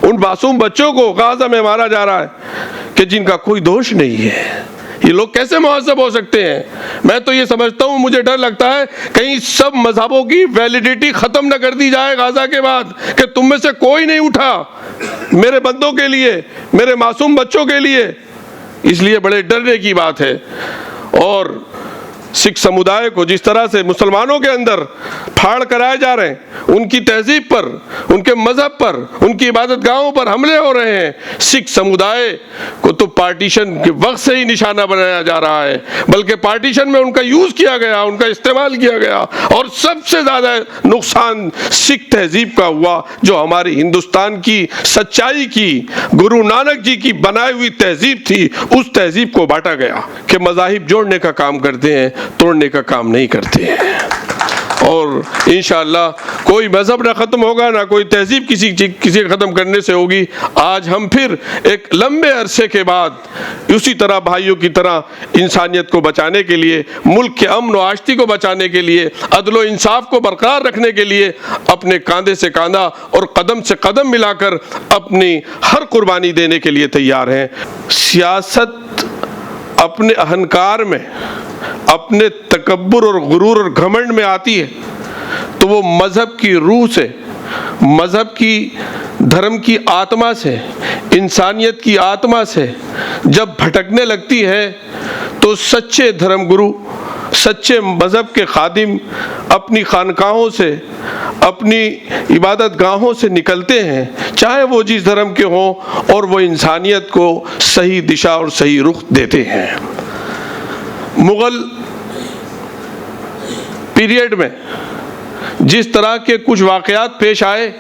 उन मासूम बच्चों को गाजा में मारा जा रहा है कि जिनका कोई दोष नहीं है। ये लोग कैसे मुहज़्ज़ब हो सकते हैं? मैं तो ये समझता हूँ, मुझे डर लगता है कहीं सब मजहबों की वैलिडिटी ख़त्म न कर दी जाए गाज़ा के बाद, कि तुम में से कोई नहीं उठा मेरे बंदों के लिए, मेरे मासूम बच्चों के लिए। इसलिए बड़े डरने की बात है। और सिख समुदाय को जिस तरह से मुसलमानों के अंदर फाड़ कराए जा रहे हैं, उनकी तहजीब पर, उनके मजहब पर, उनकी इबादत गाहों पर हमले हो रहे हैं, सिख समुदाय को तो पार्टीशन के वक्त से ही निशाना बनाया जा रहा है, बल्कि पार्टीशन में उनका यूज़ किया गया, उनका इस्तेमाल किया गया। और सबसे ज़्यादा नुकसान सिख तहजीब का हुआ, जो हमारी हिंदुस्तान की सच्चाई की, गुरु नानक जी की बनाई हुई तहजीब थी, उस तहजीब को बांटा गया कि मज़ाहिब जोड़ने का काम करते हैं, तोड़ने का काम नहीं करते हैं। और इंशाअल्लाह कोई मजहब ना ख़त्म होगा, ना कोई तहजीब किसी के ख़त्म करने से होगी। आज हम फिर एक लंबे अरसे के बाद उसी तरह भाइयों की तरह इंसानियत को बचाने के लिए, मुल्क के अमन व आश्ती को बचाने के लिए, अदल व इंसाफ को बरकरार रखने के लिए अपने कांधे से कांधा और कदम से कदम मिलाकर अपनी हर कुर्बानी देने के लिए तैयार हैं। सियासत अपने अहंकार में, अपने तकब्बुर और गुरूर और घमंड में आती है तो वो मज़हब की रूह से, मज़हब की, धर्म की आत्मा से, इंसानियत की आत्मा से जब भटकने लगती है तो सच्चे धर्म गुरु, सच्चे मज़हब के खादिम अपनी खानकाहों से, अपनी इबादत गाहों से निकलते हैं, चाहे वो जिस धर्म के हों, और वो इंसानियत को सही दिशा और सही रुख देते हैं। मुग़ल पीरियड में जिस तरह के कुछ वाक़यात पेश आए,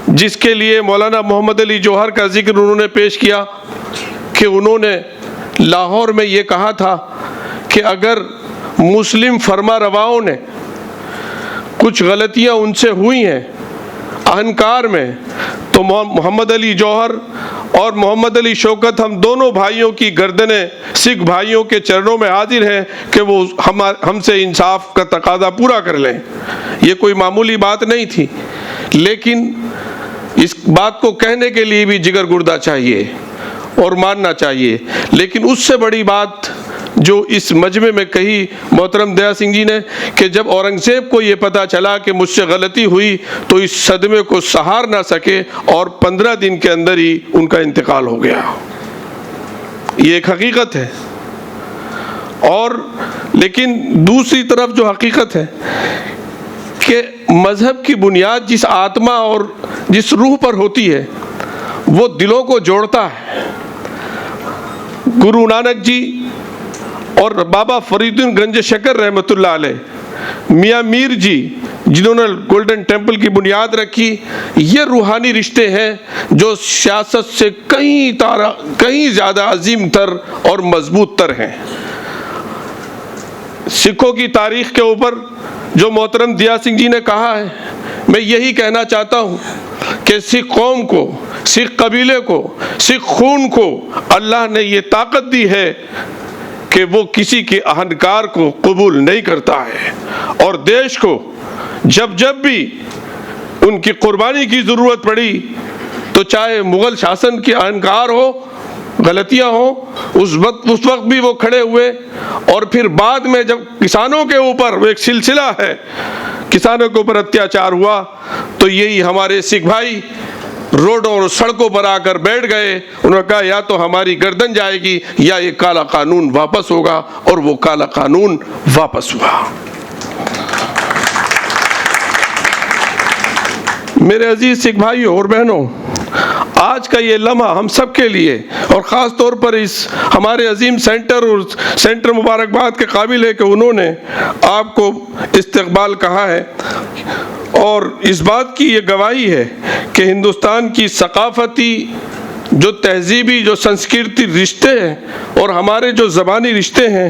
जिसके लिए मौलाना मोहम्मद अली जौहर का जिक्र उन्होंने पेश किया कि उन्होंने लाहौर में ये कहा था कि अगर मुस्लिम फरमा रवाओं ने कुछ गलतियां उनसे हुई हैं अहंकार में, तो मोहम्मद अली जौहर और मोहम्मद अली शौकत, हम दोनों भाइयों की गर्दनें सिख भाइयों के चरणों में हाजिर हैं कि वो हमसे इंसाफ का तकाजा पूरा कर लें। ये कोई मामूली बात नहीं थी, लेकिन इस बात को कहने के लिए भी जिगर गुर्दा चाहिए और मानना चाहिए। लेकिन उससे बड़ी बात जो इस मजमे में कही मोहतरम दया सिंह जी ने, कि जब औरंगज़ेब को ये पता चला कि मुझसे गलती हुई तो इस सदमे को सहार ना सके और 15 दिन के अंदर ही उनका इंतकाल हो गया। ये एक हकीकत है। और लेकिन दूसरी तरफ जो हकीकत है कि मज़हब की बुनियाद जिस आत्मा और जिस रूह पर होती है वो दिलों को जोड़ता है। गुरु नानक जी और बाबा फरीदुद्दीन गंज शकर रहमतुल्लाह अलैह, मियाँ मीर जी जिन्होंने गोल्डन टेम्पल की बुनियाद रखी, ये रूहानी रिश्ते हैं जो सियासत से कहीं ज़्यादा अजीम तर और मजबूत तर हैं। सिखों की तारीख के ऊपर जो मोहतरम दिया सिंह जी ने कहा है, मैं यही कहना चाहता हूँ कि सिख कौम को, सिख कबीले को, सिख खून को अल्लाह ने ये ताकत दी है कि वो किसी के अहंकार को कबूल नहीं करता है। और देश को जब जब भी उनकी कुर्बानी की ज़रूरत पड़ी, तो चाहे मुग़ल शासन के अहंकार हो, गलतियां हो, उस वक्त भी वो खड़े हुए। और फिर बाद में जब किसानों के ऊपर, वो एक सिलसिला है, किसानों के ऊपर अत्याचार हुआ, तो यही हमारे सिख भाई रोडों और सड़कों पर आकर बैठ गए। उन्होंने कहा या तो हमारी गर्दन जाएगी या ये काला कानून वापस होगा, और वो काला कानून वापस हुआ। मेरे अजीज सिख भाइयों और बहनों, आज का ये लम्हा हम सब के लिए और ख़ास तौर पर इस हमारे अजीम सेंटर मुबारकबाद के काबिल है कि उन्होंने आपको इस्तकबाल कहा है। और इस बात की ये गवाही है कि हिंदुस्तान की सकाफती, जो तहजीबी, जो संस्कृति रिश्ते हैं और हमारे जो ज़बानी रिश्ते हैं,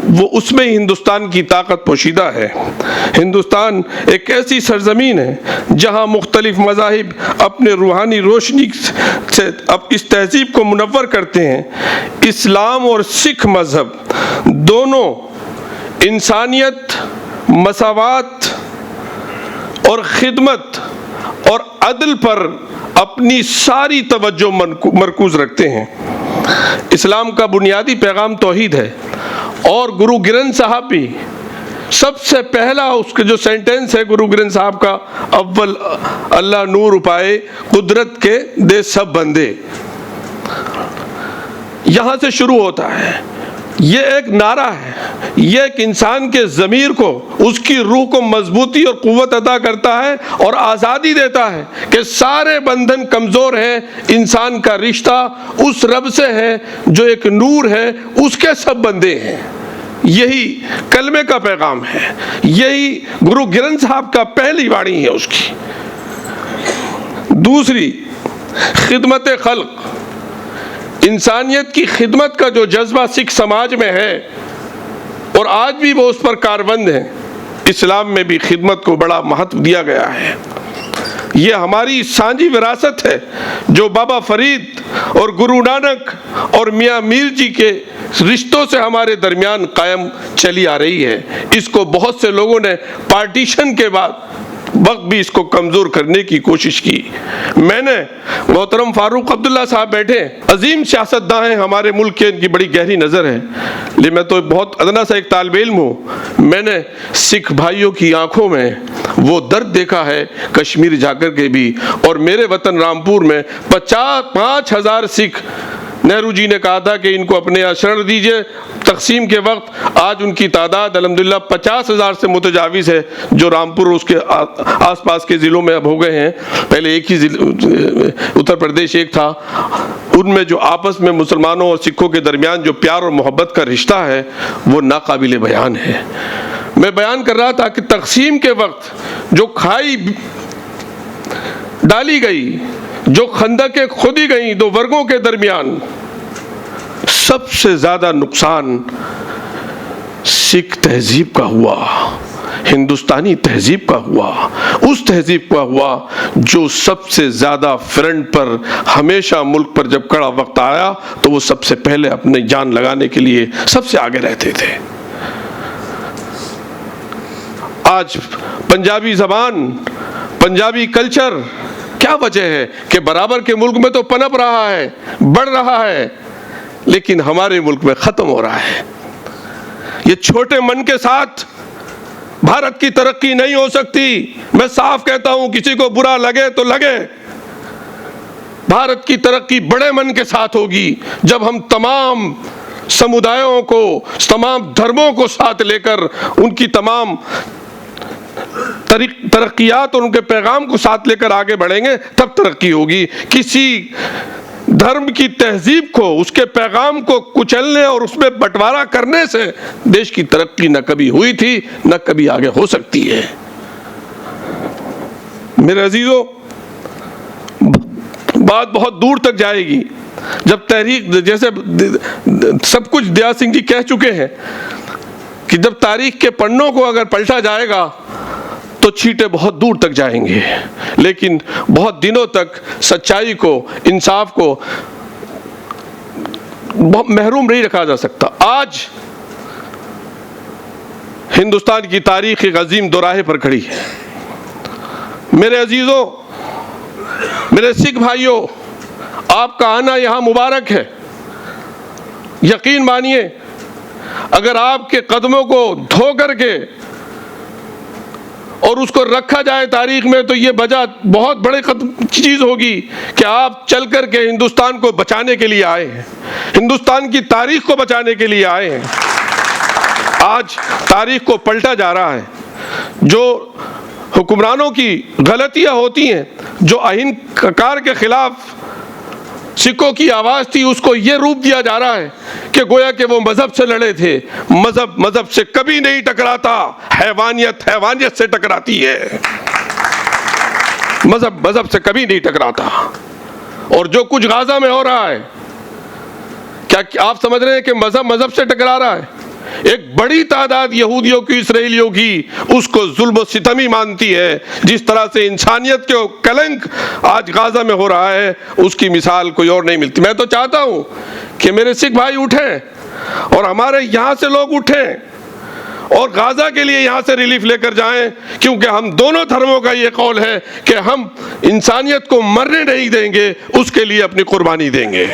वो उसमें हिंदुस्तान की ताकत पोशीदा है। हिंदुस्तान एक ऐसी सरजमीन है जहाँ मुख्तलिफ मज़ाहिब अपने रूहानी रोशनी से अब इस तहजीब को मुनव्वर करते हैं। इस्लाम और सिख मज़हब दोनों इंसानियत, मसावात और खिदमत और अदल पर अपनी सारी तवज्जो मरकूज रखते हैं। इस्लाम का बुनियादी पैगाम तौहीद है और गुरु ग्रंथ साहब भी सबसे पहला उसके जो सेंटेंस है गुरु ग्रंथ साहब का, अव्वल अल्लाह नूर उपाए कुदरत के दे सब बंदे, यहां से शुरू होता है। ये एक नारा है, ये एक इंसान के ज़मीर को, उसकी रूह को मजबूती और कुव्वत अता करता है और आज़ादी देता है कि सारे बंधन कमज़ोर हैं। इंसान का रिश्ता उस रब से है जो एक नूर है, उसके सब बंदे हैं। यही कलमे का पैगाम है, यही गुरु ग्रंथ साहब का पहली वाणी है उसकी। दूसरी, खिदमत खल्क, इंसानियत की खिदमत का जो जज्बा सिख समाज में है और आज भी वो उस पर कारबंद है। इस्लाम में भी खिदमत को बड़ा महत्व दिया गया है। ये हमारी सांझी विरासत है जो बाबा फरीद और गुरु नानक और मियाँ मीर जी के रिश्तों से हमारे दरमियान कायम चली आ रही है। इसको बहुत से लोगों ने पार्टीशन के बाद वक्त भी इसको कमज़ोर करने की कोशिश की। मैंने मोहतरम फारूक अब्दुल्ला साहब बैठे, अजीम सियासतदान हैं हमारे मुल्क के, इनकी बड़ी गहरी नज़र है, लेकिन मैं तो बहुत अदना सा एक तालिब इल्म हूँ। मैंने सिख भाइयों की आंखों में वो दर्द देखा है कश्मीर जाकर के भी, और मेरे वतन रामपुर में 5,000 सिख, नेहरू जी ने कहा था कि इनको अपने यहाँ शरण दीजिए। तकसीम के वक्त आज उनकी तादाद अल्हम्दुलिल्लाह 50,000 से मुतजाविज़ है, जो रामपुर उसके आसपास के ज़िलों में अब हो गए हैं। पहले एक ही उत्तर प्रदेश एक था। उनमें जो आपस में मुसलमानों और सिखों के दरमियान जो प्यार और मोहब्बत का रिश्ता है वो नाकाबिले बयान है। मैं बयान कर रहा था कि तकसीम के वक्त जो खाई डाली गई, जो खंदकें खोदी गई दो वर्गों के दरमियान, सबसे ज़्यादा नुकसान सिख तहजीब का हुआ, हिंदुस्तानी तहजीब का हुआ, उस तहजीब का हुआ जो सबसे ज़्यादा फ्रंट पर हमेशा मुल्क पर जब कड़ा वक्त आया तो वो सबसे पहले अपनी जान लगाने के लिए सबसे आगे रहते थे। आज पंजाबी ज़बान, पंजाबी कल्चर, क्या वजह है कि बराबर के मुल्क में तो पनप रहा है, बढ़ रहा है, लेकिन हमारे मुल्क में ख़त्म हो रहा है। ये छोटे मन के साथ भारत की तरक्की नहीं हो सकती। मैं साफ कहता हूं, किसी को बुरा लगे तो लगे, भारत की तरक्की बड़े मन के साथ होगी जब हम तमाम समुदायों को, तमाम धर्मों को साथ लेकर उनकी तमाम तरक्कियात और उनके पैगाम को साथ लेकर आगे बढ़ेंगे, तब तरक्की होगी। किसी धर्म की तहजीब को, उसके पैगाम को कुचलने और उसमें बंटवारा करने से देश की तरक्की न कभी हुई थी न कभी आगे हो सकती है। मेरे अजीजों, बात बहुत दूर तक जाएगी जब तहरीक, जैसे सब कुछ दया सिंह जी कह चुके हैं कि जब तारीख के पन्नों को अगर पलटा जाएगा तो छींटे बहुत दूर तक जाएंगे, लेकिन बहुत दिनों तक सच्चाई को, इंसाफ को महरूम नहीं रखा जा सकता। आज हिंदुस्तान की तारीख एक अजीम दोराहे पर खड़ी है। मेरे अजीजों, मेरे सिख भाइयों, आपका आना यहां मुबारक है। यकीन मानिए, अगर आपके कदमों को धो करके और उसको रखा जाए तारीख में, तो ये वजह बहुत बड़े चीज़ होगी कि आप चल कर के हिंदुस्तान को बचाने के लिए आए हैं, हिंदुस्तान की तारीख को बचाने के लिए आए हैं। आज तारीख को पलटा जा रहा है। जो हुक्मरानों की गलतियां होती हैं, जो आइन कार के खिलाफ सिखों की आवाज़ थी, उसको ये रूप दिया जा रहा है कि गोया कि वो मजहब से लड़े थे। मजहब से कभी नहीं टकराता, हैवानियत से टकराती है। मजहब से कभी नहीं टकराता। और जो कुछ गाजा में हो रहा है, क्या आप समझ रहे हैं कि मजहब से टकरा रहा है? एक बड़ी तादाद यहूदियों की, इसराइलियों की उसको जुल्म सितमी मानती है। जिस तरह से इंसानियत के कलंक आज गाजा में हो रहा है, उसकी मिसाल कोई और नहीं मिलती। मैं तो चाहता हूं कि मेरे सिख भाई उठें और हमारे यहां से लोग उठें और गाजा के लिए यहाँ से रिलीफ लेकर जाएं, क्योंकि हम दोनों धर्मों का ये कौल है कि हम इंसानियत को मरने नहीं देंगे, उसके लिए अपनी कुर्बानी देंगे।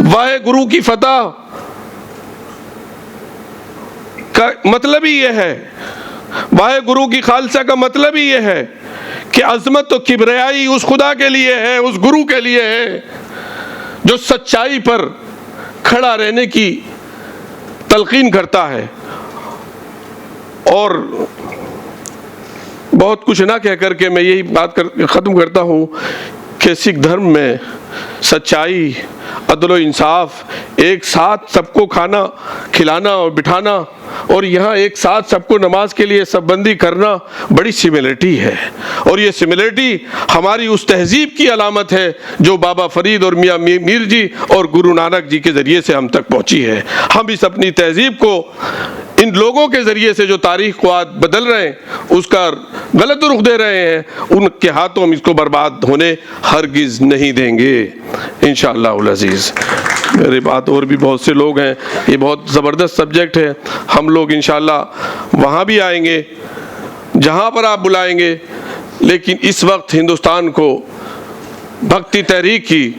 वाहे गुरु की फतह का मतलब ही यह है, वाहे गुरु की खालसा का मतलब ही यह है कि अजमत तो किबरियाई उस खुदा के लिए है, उस गुरु के लिए है जो सच्चाई पर खड़ा रहने की तलकीन करता है। और बहुत कुछ ना कह करके मैं यही बात ख़त्म करता हूँ कि सिख धर्म में सच्चाई, अदल और इंसाफ, एक साथ सबको खाना खिलाना और बिठाना, और यहाँ एक साथ सबको नमाज के लिए सबबंदी करना बड़ी सिमिलरिटी है। और ये सिमिलरिटी हमारी उस तहजीब की अलामत है जो बाबा फरीद और मियाँ मीर जी और गुरु नानक जी के ज़रिए से हम तक पहुँची है। हम इस अपनी तहजीब को इन लोगों के ज़रिए से जो तारीख़ को आज बदल रहे हैं, उसका गलत रुख दे रहे हैं, उनके हाथों हम इसको बर्बाद होने हरगिज़ नहीं देंगे इंशाअल्लाह अज़ीज़। मेरी बात और भी बहुत से लोग हैं, ये बहुत ज़बरदस्त सब्जेक्ट है। हम लोग इंशाअल्लाह वहाँ भी आएंगे जहाँ पर आप बुलाएंगे, लेकिन इस वक्त हिंदुस्तान को भक्ति तहरीक की,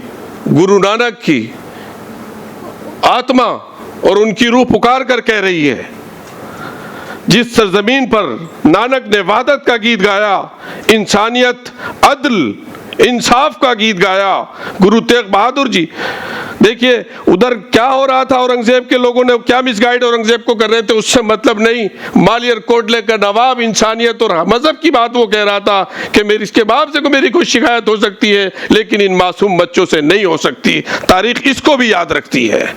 गुरु नानक की आत्मा और उनकी रूह पुकार कर कह रही है। जिस सरजमीन पर नानक ने वहदत का गीत गाया, इंसानियत, अदल, इंसाफ का गीत गाया, गुरु तेग बहादुर जी, देखिए उधर क्या हो रहा था, औरंगजेब के लोगों ने क्या मिसगाइड औरंगजेब को कर रहे थे, उससे मतलब नहीं। मालियर कोटले का नवाब इंसानियत और मजहब की बात वो कह रहा था कि मेरी इसके बाप से को मेरी कोई शिकायत हो सकती है, लेकिन इन मासूम बच्चों से नहीं हो सकती। तारीख इसको भी याद रखती है।